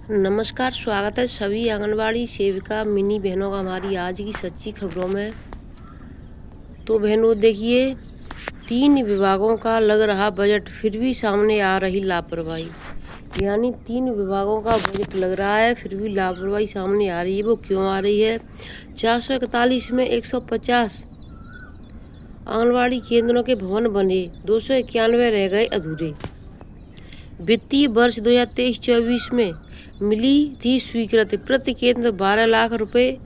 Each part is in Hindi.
नमस्कार, स्वागत है सभी आंगनबाड़ी सेविका मिनी बहनों का हमारी आज की सच्ची खबरों में। तो बहनों देखिए, 3 विभागों का लग रहा बजट फिर भी सामने आ रही लापरवाही। यानी 3 विभागों का बजट लग रहा है फिर भी लापरवाही सामने आ रही है। वो क्यों आ रही है? 441 में 150 आंगनबाड़ी केंद्रों के भवन बने, 291 रह गए अधूरे। वित्तीय वर्ष 2023-24 में मिली थी स्वीकृति, प्रति केंद्र 12 लाख रुपए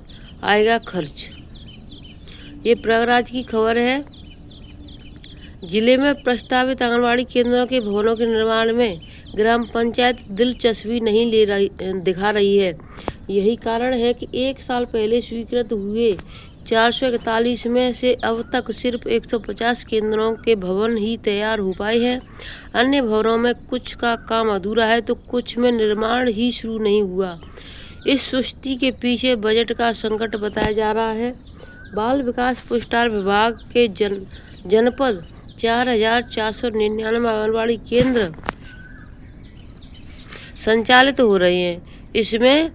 आएगा खर्च। ये प्रयागराज की खबर है। जिले में प्रस्तावित आंगनबाड़ी केंद्रों के भवनों के निर्माण में ग्राम पंचायत दिलचस्पी नहीं दिखा रही है। यही कारण है कि 1 साल पहले स्वीकृत हुए 441 में से अब तक सिर्फ 150 केंद्रों के भवन ही तैयार हो पाए हैं। अन्य भवनों में कुछ का काम अधूरा है तो कुछ में निर्माण ही शुरू नहीं हुआ। इस सुस्ती के पीछे बजट का संकट बताया जा रहा है। बाल विकास पुरस्कार विभाग के जनपद 4499 आंगनबाड़ी केंद्र संचालित हो रहे हैं। इसमें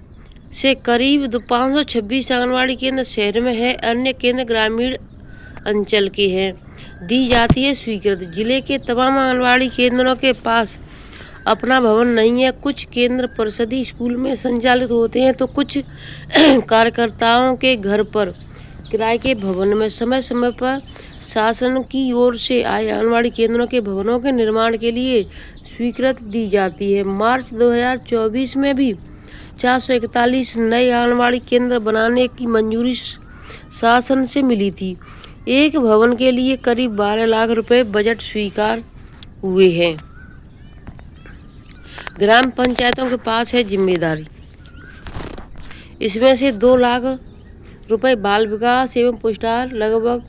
से करीब 526 आंगनबाड़ी केंद्र शहर में है, अन्य केंद्र ग्रामीण अंचल के हैं। दी जाती है स्वीकृति। जिले के तमाम आंगनबाड़ी केंद्रों के पास अपना भवन नहीं है। कुछ केंद्र परिषदीय स्कूल में संचालित होते हैं तो कुछ कार्यकर्ताओं के घर पर किराए के भवन में। समय समय पर शासन की ओर से आए आंगनबाड़ी केंद्रों के भवनों के निर्माण के लिए स्वीकृति दी जाती है। मार्च 2024 में भी 441 नए आंगनबाड़ी केंद्र बनाने की मंजूरी शासन से मिली थी। एक भवन के लिए करीब 12 लाख रुपए बजट स्वीकार हुए हैं। ग्राम पंचायतों के पास है जिम्मेदारी। इसमें से 2 लाख रुपए बाल विकास एवं पुरस्कार, लगभग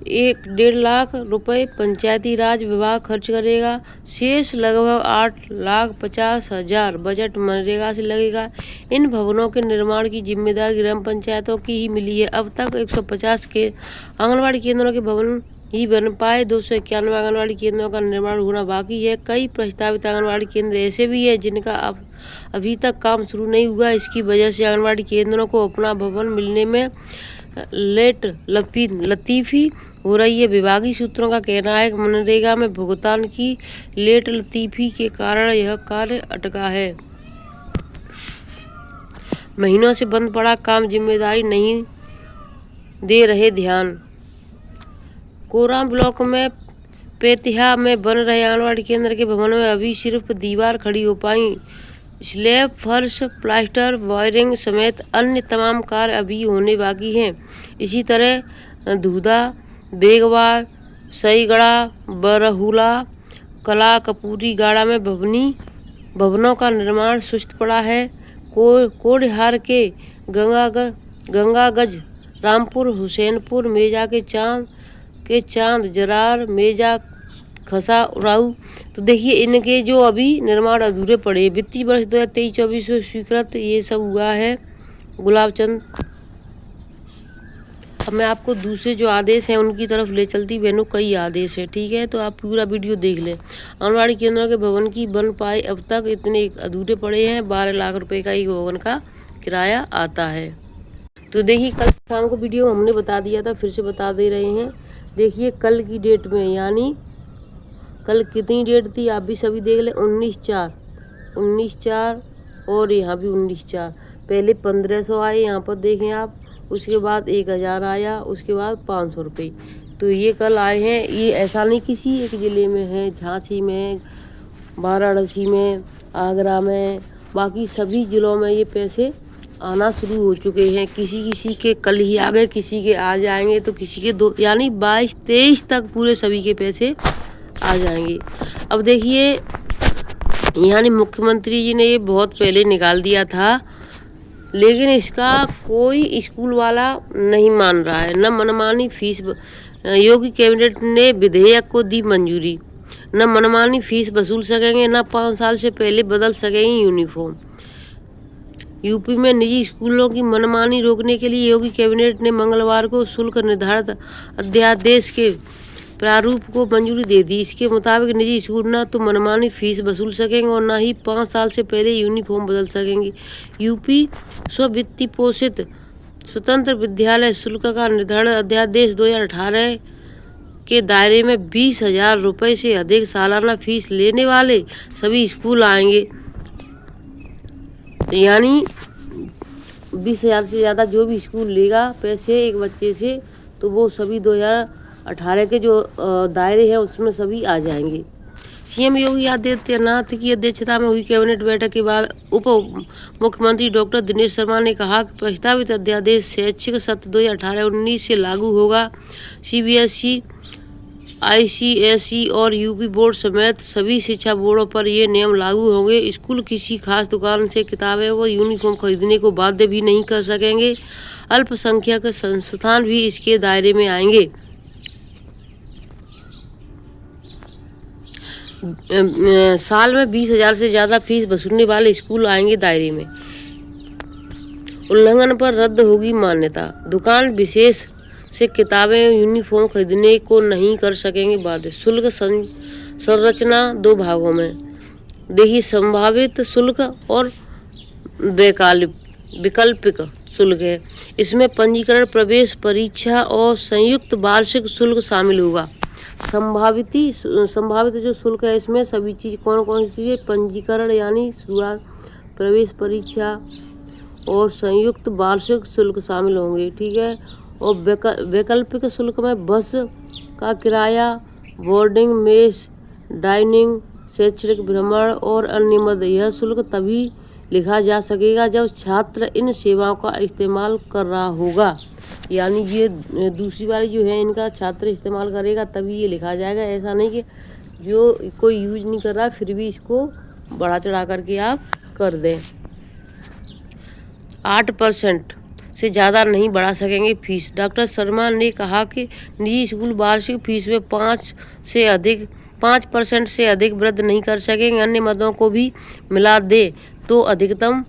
1.5 लाख रुपए पंचायती राज विभाग खर्च करेगा। शेष लगभग 8,50,000 बजट मनरेगा से लगेगा। इन भवनों के निर्माण की जिम्मेदारी ग्राम पंचायतों की ही मिली है। अब तक 150 के आंगनबाड़ी केंद्रों के भवन ही बन पाए। 291 आंगनबाड़ी केंद्रों का निर्माण होना बाकी है। कई प्रस्तावित आंगनबाड़ी केंद्र ऐसे भी हैं जिनका अभी तक काम शुरू नहीं हुआ। इसकी वजह से आंगनबाड़ी केंद्रों को अपना भवन मिलने में लेट लतीफ़ी हो रही है। विभागीय सूत्रों का कहना है कि मनरेगा में भुगतान की लेट लतीफ़ी के कारण यह कार्य अटका है। महीनों से बंद पड़ा काम, जिम्मेदारी नहीं दे रहे ध्यान। कोराम ब्लॉक में पेतिहा में बन रहे आंगनबाड़ी केंद्र के भवन में अभी सिर्फ दीवार खड़ी हो पाई। स्लैब, फर्श, प्लास्टर, वायरिंग समेत अन्य तमाम कार्य अभी होने बाकी हैं। इसी तरह धूधा, बेगवार, सईगड़ा, बरहुला, कला कपूरी गाड़ा में भवनों का निर्माण सुस्त पड़ा है। कोडिहार के गंगागज, रामपुर, हुसैनपुर, मेजा के चांद जरार, मेजा खसा उड़ाऊ। तो देखिए इनके जो अभी निर्माण अधूरे पड़े। वित्तीय वर्ष 2023-24 में स्वीकृत ये सब हुआ है। गुलाब चंद। अब मैं आपको दूसरे जो आदेश हैं उनकी तरफ ले चलती बहनों। कई आदेश है, ठीक है, तो आप पूरा वीडियो देख लें। आंगनबाड़ी केंद्रों के भवन की बन पाए अब तक इतने अधूरे पड़े हैं। 12 लाख रुपए का एक भवन का किराया आता है। तो देखिए कल शाम को वीडियो हमने बता दिया था, फिर से बता दे रहे हैं। देखिए कल की डेट में, यानी कल कितनी डेट थी आप भी सभी देख लें। 19/4 और यहाँ भी 19/4। पहले 1500 आए यहाँ पर देखें आप, उसके बाद 1000 आया, उसके बाद 500 रुपये। तो ये कल आए हैं। ये ऐसा नहीं किसी एक ज़िले में है, झांसी में, वाराणसी में, आगरा में, बाकी सभी ज़िलों में ये पैसे आना शुरू हो चुके हैं। किसी के कल ही आ गए, किसी के आ जाएंगे, तो किसी के 2 यानी 22-23 तक पूरे सभी के पैसे आ जाएंगे। अब देखिए यानी मुख्यमंत्री जी ने ये बहुत पहले निकाल दिया था, लेकिन इसका कोई स्कूल वाला नहीं मान रहा है। न मनमानी फीस, योगी कैबिनेट ने विधेयक को दी मंजूरी। न मनमानी फीस वसूल सकेंगे, न 5 साल से पहले बदल सकेंगे यूनिफॉर्म। यूपी में निजी स्कूलों की मनमानी रोकने के लिए योगी कैबिनेट ने मंगलवार को शुल्क निर्धारित अध्यादेश के प्रारूप को मंजूरी दे दी। इसके मुताबिक निजी स्कूल न तो मनमानी फीस वसूल सकेंगे और न ही 5 साल से पहले यूनिफॉर्म बदल सकेंगे। यूपी स्व-वित्त पोषित स्वतंत्र विद्यालय शुल्क का निर्धारण अध्यादेश 2018 के दायरे में 20,000 रुपये से अधिक सालाना फीस लेने वाले सभी स्कूल आएंगे। यानी 20,000 से ज़्यादा जो भी स्कूल लेगा पैसे एक बच्चे से, तो वो सभी 2018 के जो दायरे हैं उसमें सभी आ जाएंगे। सीएम योगी आदित्यनाथ की अध्यक्षता में हुई कैबिनेट बैठक के बाद उप मुख्यमंत्री डॉक्टर दिनेश शर्मा ने कहा कि प्रस्तावित अध्यादेश शैक्षिक सत्र 2018-19 से लागू होगा। सीबीएसई, आईसीएसई और यूपी बोर्ड समेत सभी शिक्षा बोर्डों पर ये नियम लागू होंगे। स्कूल किसी खास दुकान से किताबें व यूनिफॉर्म खरीदने को बाध्य भी नहीं कर सकेंगे। अल्पसंख्यक संस्थान भी इसके दायरे में आएंगे। साल में 20,000 से ज़्यादा फीस वसूलने वाले स्कूल आएंगे दायरे में। उल्लंघन पर रद्द होगी मान्यता। दुकान विशेष से किताबें यूनिफॉर्म खरीदने को नहीं कर सकेंगे बाध्य। शुल्क संरचना 2 भागों में देखिए, संभावित शुल्क और वैकल्पिक शुल्क है। इसमें पंजीकरण, प्रवेश परीक्षा और संयुक्त वार्षिक शुल्क शामिल होगा। संभावित जो शुल्क है इसमें सभी चीज़ कौन कौन सी चीज़ें, पंजीकरण यानी शुरुआत, प्रवेश परीक्षा और संयुक्त वार्षिक शुल्क शामिल होंगे। ठीक है। और वैकल्पिक शुल्क में बस का किराया, बोर्डिंग, मेस, डाइनिंग, शैक्षणिक भ्रमण और अन्य मद। यह शुल्क तभी लिखा जा सकेगा जब छात्र इन सेवाओं का इस्तेमाल कर रहा होगा। यानी ये दूसरी वाली जो है इनका छात्र इस्तेमाल करेगा तभी ये लिखा जाएगा। ऐसा नहीं कि जो कोई यूज नहीं कर रहा फिर भी इसको बढ़ा चढ़ा करके आप कर दें। 8% से ज़्यादा नहीं बढ़ा सकेंगे फीस। डॉक्टर शर्मा ने कहा कि निजी स्कूल वार्षिक फीस में 5% से अधिक वृद्धि नहीं कर सकेंगे। अन्य मदों को भी मिला दे तो अधिकतम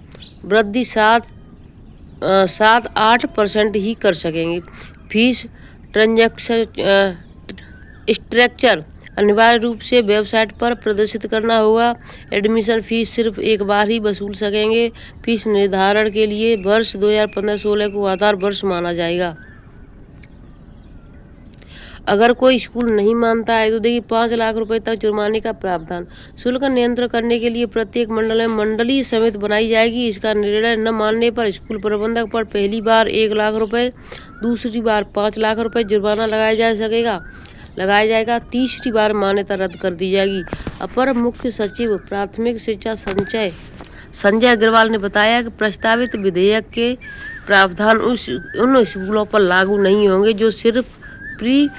वृद्धि 7-8% ही कर सकेंगे। फीस स्ट्रक्चर अनिवार्य रूप से वेबसाइट पर प्रदर्शित करना होगा। एडमिशन फीस सिर्फ एक बार ही वसूल सकेंगे। फीस निर्धारण के लिए वर्ष 2015-16 को आधार वर्ष माना जाएगा। अगर कोई स्कूल नहीं मानता है तो देखिए 5 लाख रुपए तक जुर्माने का प्रावधान। शुल्क नियंत्रण करने के लिए प्रत्येक मंडल में मंडलीय समिति बनाई जाएगी। इसका निर्णय न मानने पर स्कूल प्रबंधक पर पहली बार 1 लाख रुपए, दूसरी बार 5 लाख रुपए जुर्माना लगाया जाएगा। तीसरी बार मान्यता रद्द कर दी जाएगी। अपर मुख्य सचिव प्राथमिक शिक्षा संजय अग्रवाल ने बताया कि प्रस्तावित विधेयक के प्रावधान उन स्कूलों पर लागू नहीं होंगे जो सिर्फ प्री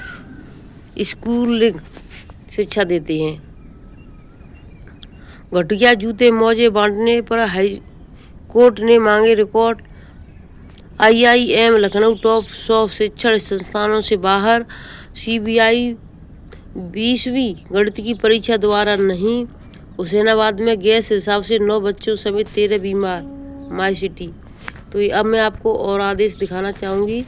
स्कूलिंग शिक्षा देते हैं। घटिया जूते मोजे बांटने पर हाई कोर्ट ने मांगे रिकॉर्ड। IIM लखनऊ टॉप 100 शिक्षण संस्थानों से बाहर। CBI 20वीं गणित की परीक्षा दोबारा नहीं। हुसैनाबाद में गैस रिसाव से 9 बच्चों समेत 13 बीमार। My city. तो अब मैं आपको और आदेश दिखाना चाहूँगी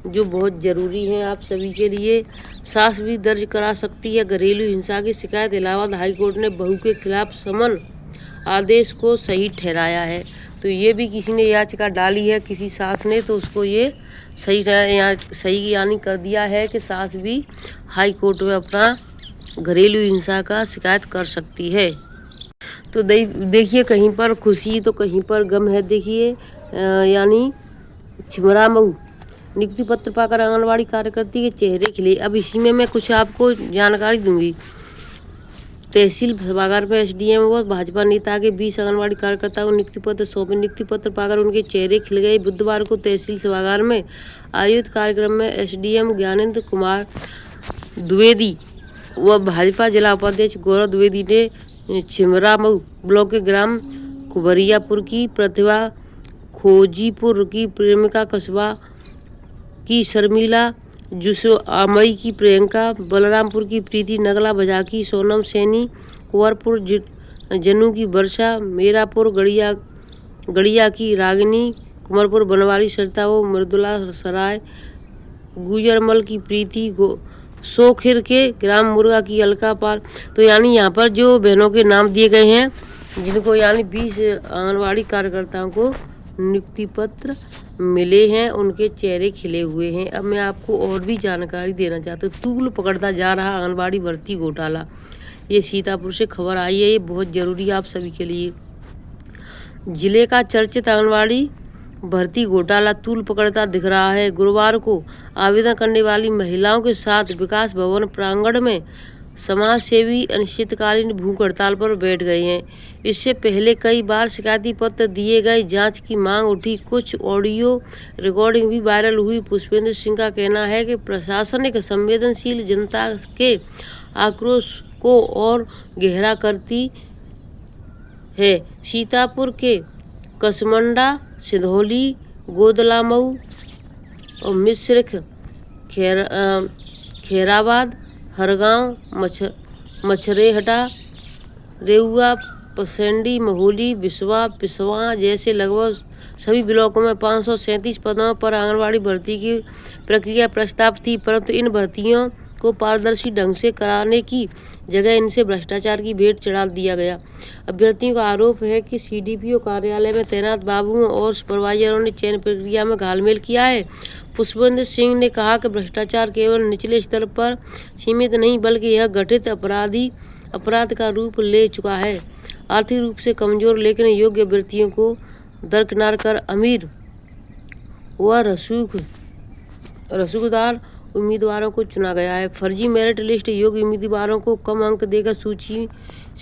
जो बहुत ज़रूरी हैं आप सभी के लिए। सास भी दर्ज करा सकती है घरेलू हिंसा की शिकायत। इलाहाबाद हाईकोर्ट ने बहू के खिलाफ समन आदेश को सही ठहराया है। तो ये भी किसी ने याचिका डाली है किसी सास ने, तो उसको ये सही यानी कर दिया है कि सास भी हाई कोर्ट में अपना घरेलू हिंसा का शिकायत कर सकती है। तो देखिए कहीं पर खुशी तो कहीं पर गम है। देखिए यानी छिमरा मऊ नियुक्ति पत्र पाकर आंगनबाड़ी कार्यकर्ती के चेहरे खिले। अब इसी में मैं कुछ आपको जानकारी दूंगी। तहसील सभागार में SDM व भाजपा नेता के 20 आंगनबाड़ी कार्यकर्ताओं को नियुक्ति पत्र सौंपे। नियुक्ति पत्र पाकर उनके चेहरे खिल गए। बुधवार को तहसील सभागार में आयोजित कार्यक्रम में SDM ज्ञानेंद्र कुमार द्विवेदी व भाजपा जिला उपाध्यक्ष गौरव द्विवेदी ने छिमरा मऊ ब्लॉक के ग्राम कुबरियापुर की प्रतिभा, खोजीपुर की प्रेमिका, कस्बा की शर्मिला, जुसुआमई की प्रियंका, बलरामपुर की प्रीति, नगला बजा की सोनम सैनी, कुंवरपुर जनू की वर्षा, मेरापुर गड़िया की रागिनी, कुंवरपुर बनवारी सरिता व मृदुला सराय, गुजरमल की प्रीति, सोखिर के ग्राम मुर्गा की अलका पाल। तो यानी यहाँ पर जो बहनों के नाम दिए गए हैं, जिनको यानी 20 आंगनबाड़ी कार्यकर्ताओं को नियुक्ति पत्र मिले हैं, उनके चेहरे खिले हुए हैं। अब मैं आपको और भी जानकारी देना चाहती हूँ। तूल पकड़ता जा रहा आंगनबाड़ी भर्ती घोटाला, ये सीतापुर से खबर आई है। ये बहुत ज़रूरी है आप सभी के लिए। जिले का चर्चित आंगनबाड़ी भर्ती घोटाला तूल पकड़ता दिख रहा है। गुरुवार को आवेदन करने वाली महिलाओं के साथ विकास भवन प्रांगण में समाज सेवी अनिश्चितकालीन भूख हड़ताल पर बैठ गए हैं। इससे पहले कई बार शिकायती पत्र दिए गए, जांच की मांग उठी, कुछ ऑडियो रिकॉर्डिंग भी वायरल हुई। पुष्पेंद्र सिंह का कहना है कि प्रशासनिक संवेदनशील जनता के आक्रोश को और गहरा करती है। सीतापुर के कसमंडा, सिधौली, गोदलामऊ और मिश्रिख, खेराबाद, हरगांव, मछरेहटा, रेउआ, पसंडी, महोली, बिस्वा, पिसवा जैसे लगभग सभी ब्लॉकों में 537 पदों पर आंगनबाड़ी भर्ती की प्रक्रिया प्रस्ताव थी, परंतु इन भर्तियों को पारदर्शी ढंग से कराने की जगह इनसे भ्रष्टाचार की भेंट चढ़ा दिया गया। अभ्यर्थियों का आरोप है कि सीडीपीओ कार्यालय में तैनात बाबुओं और सुपरवाइजरों ने चयन प्रक्रिया में घालमेल किया है। पुष्पेंद्र सिंह ने कहा कि भ्रष्टाचार केवल निचले स्तर पर सीमित नहीं, बल्कि यह गठित अपराध का रूप ले चुका है। आर्थिक रूप से कमजोर लेकिन योग्य अभ्यर्थियों को दरकिनार कर अमीर व रसूखदार उम्मीदवारों को चुना गया है। फर्जी मेरिट लिस्ट, योग्य उम्मीदवारों को कम अंक देकर सूची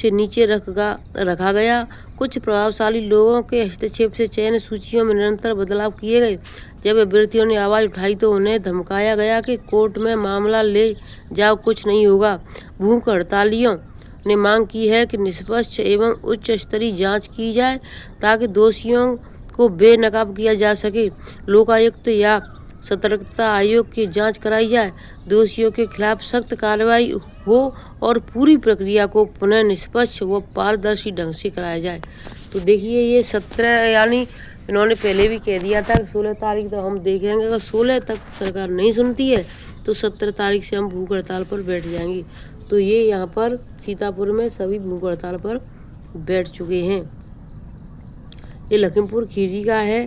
से नीचे रखा गया। कुछ प्रभावशाली लोगों के हस्तक्षेप से चयन सूचियों में निरंतर बदलाव किए गए। जब अभ्यर्थियों ने आवाज़ उठाई तो उन्हें धमकाया गया कि कोर्ट में मामला ले जाओ, कुछ नहीं होगा। भूख हड़तालियों ने मांग की है कि निष्पक्ष एवं उच्च स्तरीय जांच की जाए ताकि दोषियों को बेनकाब किया जा सके। लोकायुक्त या सतर्कता आयोग की जांच कराई जाए, दोषियों के खिलाफ सख्त कार्रवाई हो और पूरी प्रक्रिया को पुनः निष्पक्ष व पारदर्शी ढंग से कराया जाए। तो देखिए, ये 17 यानी इन्होंने पहले भी कह दिया था कि 16 तारीख तो हम देखेंगे। अगर 16 तक सरकार नहीं सुनती है तो 17 तारीख से हम भूख हड़ताल पर बैठ जाएंगे। तो ये यहाँ पर सीतापुर में सभी भूख हड़ताल पर बैठ चुके हैं। ये लखीमपुर खीरी का है,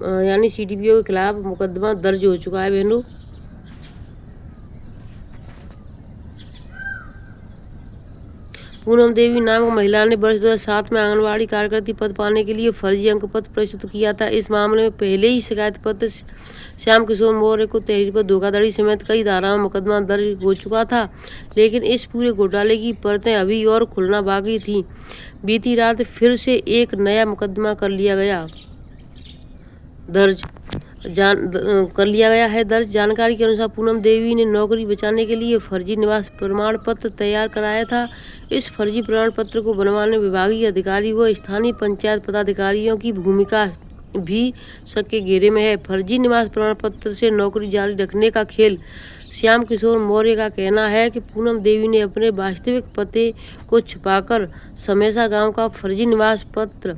यानी सीडीपीओ के खिलाफ मुकदमा दर्ज हो चुका है बहनों। पूनम देवी नामक महिला ने वर्ष 2007 में आंगनबाड़ी कार्यकर्ती पद पाने के लिए फर्जी अंक पत्र प्रस्तुत किया था। इस मामले में पहले ही शिकायत पत्र श्याम किशोर मौर्य को तहरीर पर धोखाधड़ी समेत कई धाराओं में मुकदमा दर्ज हो चुका था, लेकिन इस पूरे घोटाले की परतें अभी और खुलना बाकी थी। बीती रात फिर से एक नया मुकदमा कर लिया गया है दर्ज। जानकारी के अनुसार पूनम देवी ने नौकरी बचाने के लिए फर्जी निवास प्रमाण पत्र तैयार कराया था। इस फर्जी प्रमाण पत्र को बनवाने विभागीय अधिकारी व स्थानीय पंचायत पदाधिकारियों की भूमिका भी शक के घेरे में है। फर्जी निवास प्रमाण पत्र से नौकरी जारी रखने का खेल। श्याम किशोर मौर्य का कहना है कि पूनम देवी ने अपने वास्तविक पते को छुपाकर समेसा गांव का फर्जी निवास पत्र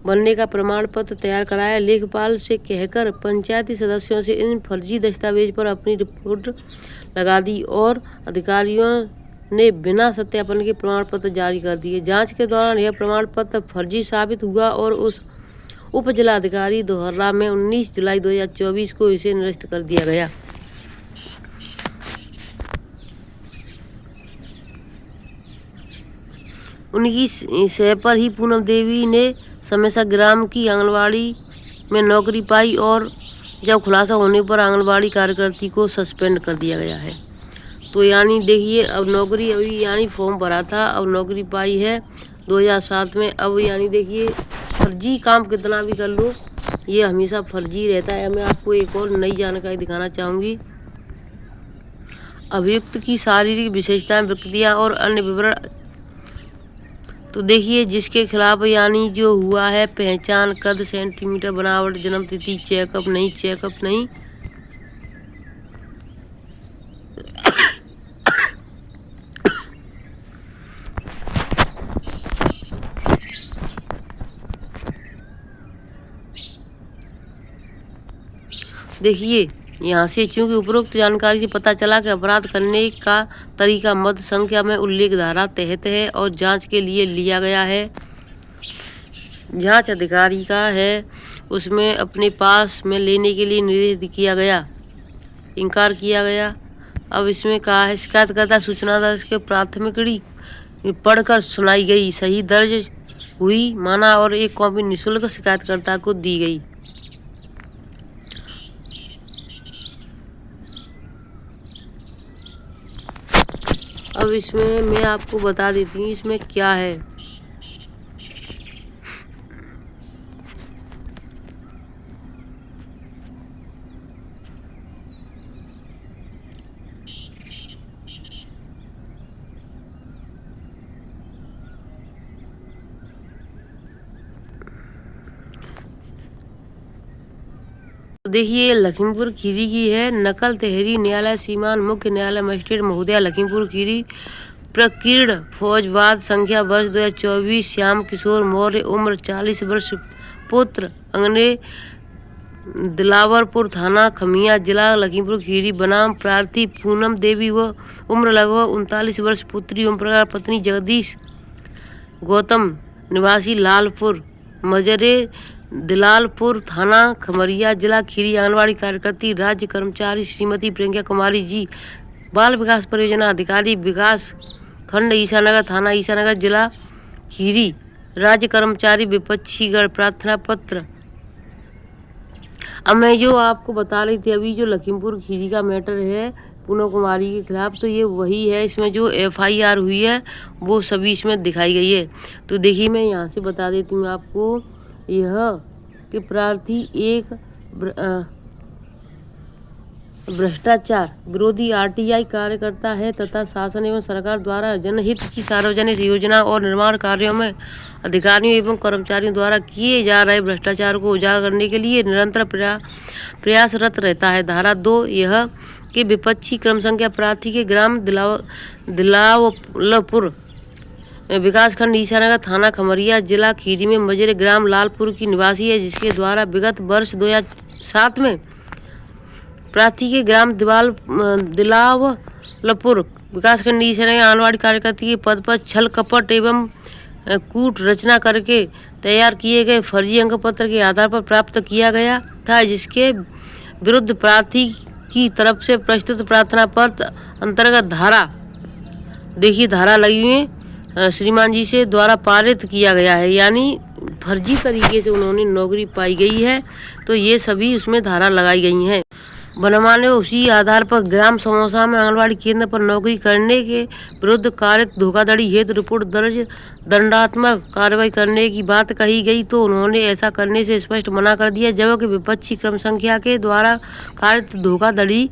बनने का प्रमाण पत्र तैयार कराया। लेखपाल से कहकर पंचायती सदस्यों से इन फर्जी दस्तावेज पर अपनी रिपोर्ट लगा दी और अधिकारियों ने बिना सत्यापन के प्रमाण पत्र जारी कर दिए। जांच के दौरान यह प्रमाण पत्र फर्जी साबित हुआ और उस उप जिलाधिकारी दोहरा में 19 जुलाई 2024 को इसे निरस्त कर दिया गया। उनकी सह पर ही पूनम देवी ने समेसा ग्राम की आंगनबाड़ी में नौकरी पाई और जब खुलासा होने पर आंगनबाड़ी कार्यकर्ती को सस्पेंड कर दिया गया है। तो यानी देखिए, अब नौकरी अभी यानी फॉर्म भरा था, अब नौकरी पाई है 2007 में। अब यानी देखिए, फर्जी काम कितना भी कर लो, ये हमेशा फर्जी रहता है। मैं आपको एक और नई जानकारी दिखाना चाहूँगी। अभियुक्त की शारीरिक विशेषताएं, विकृतियाँ और अन्य विवरण। तो देखिए, जिसके खिलाफ यानी जो हुआ है, पहचान, कद, सेंटीमीटर, बनावट, जन्म तिथि, चेकअप नहीं। देखिए, यहाँ से चूंकि उपरोक्त जानकारी से पता चला कि अपराध करने का तरीका मद संख्या में उल्लेख धारा तहत है और जांच के लिए लिया गया है। जांच अधिकारी का है उसमें अपने पास में लेने के लिए निर्देश किया गया, इनकार किया गया। अब इसमें कहा है शिकायतकर्ता सूचना दर्ज के प्राथमिकी पढ़कर सुनाई गई, सही दर्ज हुई माना और एक कॉपी निःशुल्क शिकायतकर्ता को दी गई। अब इसमें मैं आपको बता देती हूँ इसमें क्या है। देखिए लखीमपुर खीरी की है। नकल तहरी न्यायालय सीमान मुख्य न्यायालय मजिस्ट्रेट महोदया लखीमपुर खीरी प्रकीर्ण फौजवाद संख्या वर्ष 2024 श्याम किशोर मौर्य उम्र 40 वर्ष पुत्र अंगने दिलावरपुर थाना खमिया जिला लखीमपुर खीरी बनाम प्रार्थी पूनम देवी व उम्र लगभग 39 वर्ष पुत्री ओम प्रकाश पत्नी जगदीश गौतम निवासी लालपुर मजरे दिलालपुर थाना खमरिया जिला खीरी आंगनबाड़ी कार्यकर्ती राज्य कर्मचारी श्रीमती प्रियंका कुमारी जी बाल विकास परियोजना अधिकारी विकास खंड ईसानगर थाना ईसानगर जिला खीरी राज्य कर्मचारी विपक्षीगढ़ प्रार्थना पत्र। अब मैं जो आपको बता रही थी अभी जो लखीमपुर खीरी का मैटर है पूनम कुमारी के खिलाफ, तो ये वही है। इसमें जो FIR हुई है वो सभी इसमें दिखाई गई है। तो देखिए मैं यहाँ से बता देती हूँ आपको यह कि प्रार्थी एक भ्रष्टाचार विरोधी RTI कार्यकर्ता है तथा शासन एवं सरकार द्वारा जनहित की सार्वजनिक योजना और निर्माण कार्यों में अधिकारियों एवं कर्मचारियों द्वारा किए जा रहे भ्रष्टाचार को उजागर करने के लिए निरंतर प्रयासरत रहता है। धारा 2 यह कि विपक्षी क्रम संख्या प्रार्थी के ग्राम दिलावलपुर विकासखंड ईसानगर थाना खमरिया जिला खीरी में मजरे ग्राम लालपुर की निवासी है, जिसके द्वारा विगत वर्ष 2007 में प्रार्थी के ग्राम दिलावलपुर विकासखंड ईसानगर आंगनबाड़ी कार्यकर्ता के पद पर छल कपट एवं कूट रचना करके तैयार किए गए फर्जी अंक पत्र के आधार पर प्राप्त किया गया था, जिसके विरुद्ध प्रार्थी की तरफ से प्रस्तुत प्रार्थना पत्र अंतर्गत धारा देखिए धारा लगी हुई श्रीमान जी से द्वारा पारित किया गया है, यानी फर्जी तरीके से उन्होंने नौकरी पाई गई है। तो ये सभी उसमें धारा लगाई गई हैं। बनवाने उसी आधार पर ग्राम समोसा में आंगनबाड़ी केंद्र पर नौकरी करने के विरुद्ध कारित धोखाधड़ी हेतु रिपोर्ट दर्ज दंडात्मक कार्रवाई करने की बात कही गई, तो उन्होंने ऐसा करने से स्पष्ट मना कर दिया। जबकि विपक्षी क्रम संख्या के द्वारा कारित धोखाधड़ी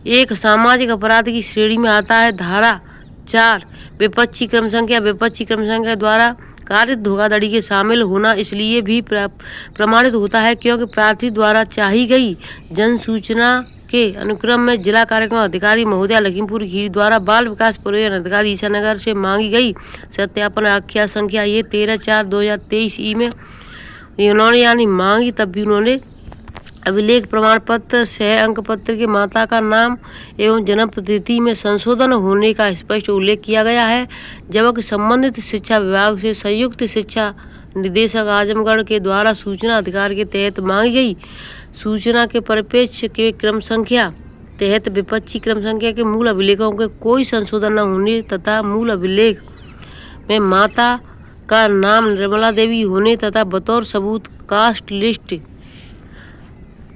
एक सामाजिक अपराध की श्रेणी में आता है। धारा 4 विपक्षी क्रम संख्या द्वारा कारित धोखाधड़ी के शामिल होना इसलिए भी प्रमाणित होता है क्योंकि प्रार्थी द्वारा चाही गई जन सूचना के अनुक्रम में जिला कार्यक्रम अधिकारी महोदया लखीमपुर खीरी द्वारा बाल विकास परियोजना अधिकारी ईसानगर से मांगी गई सत्यापन आख्या संख्या ये 13/4/2023 ई में उन्होंने यानी मांगी, तब भी उन्होंने अभिलेख प्रमाण पत्र सह अंक पत्र के माता का नाम एवं जन्म तिथि में संशोधन होने का स्पष्ट उल्लेख किया गया है। जबकि संबंधित शिक्षा विभाग से संयुक्त शिक्षा निदेशक आजमगढ़ के द्वारा सूचना अधिकार के तहत मांगी गई सूचना के परिप्रेक्ष्य के क्रम संख्या तहत विपक्षी क्रम संख्या के मूल अभिलेखों के कोई संशोधन न होने तथा मूल अभिलेख में माता का नाम निर्मला देवी होने तथा बतौर सबूत कास्ट लिस्ट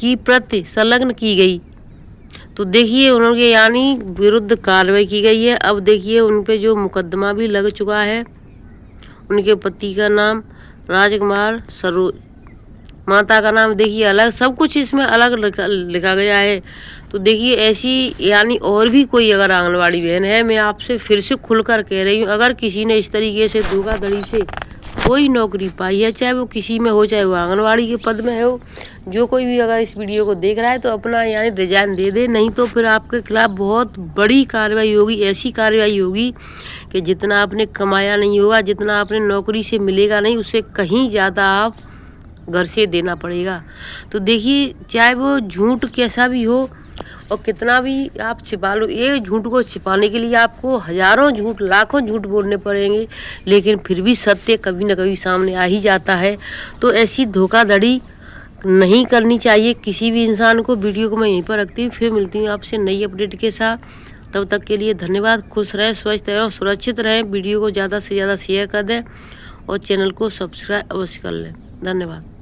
की प्रति संलग्न की गई। तो देखिए उनके यानी विरुद्ध कार्रवाई की गई है। अब देखिए उन पे जो मुकदमा भी लग चुका है। उनके पति का नाम राजकुमार सरोज, माता का नाम देखिए अलग, सब कुछ इसमें अलग लिखा गया है। तो देखिए ऐसी यानी और भी कोई अगर आंगनबाड़ी बहन है, मैं आपसे फिर से खुलकर कह रही हूँ, अगर किसी ने इस तरीके से धोखाधड़ी से कोई नौकरी पाई है, चाहे वो किसी में हो चाहे वो आंगनबाड़ी के पद में हो, जो कोई भी अगर इस वीडियो को देख रहा है तो अपना यानी रिजाइन दे दे, नहीं तो फिर आपके खिलाफ बहुत बड़ी कार्रवाई होगी। ऐसी कार्रवाई होगी कि जितना आपने कमाया नहीं होगा, जितना आपने नौकरी से मिलेगा नहीं, उससे कहीं ज़्यादा आप घर से देना पड़ेगा। तो देखिए, चाहे वो झूठ कैसा भी हो और कितना भी आप छिपा लो, एक झूठ को छिपाने के लिए आपको हज़ारों झूठ, लाखों झूठ बोलने पड़ेंगे, लेकिन फिर भी सत्य कभी न कभी सामने आ ही जाता है। तो ऐसी धोखाधड़ी नहीं करनी चाहिए किसी भी इंसान को। वीडियो को मैं यहीं पर रखती हूँ, फिर मिलती हूँ आपसे नई अपडेट के साथ। तब तक के लिए धन्यवाद। खुश रहें, स्वस्थ रहें और सुरक्षित रहें। वीडियो को ज़्यादा से ज़्यादा शेयर कर दें और चैनल को सब्सक्राइब अवश्य कर लें। धन्यवाद।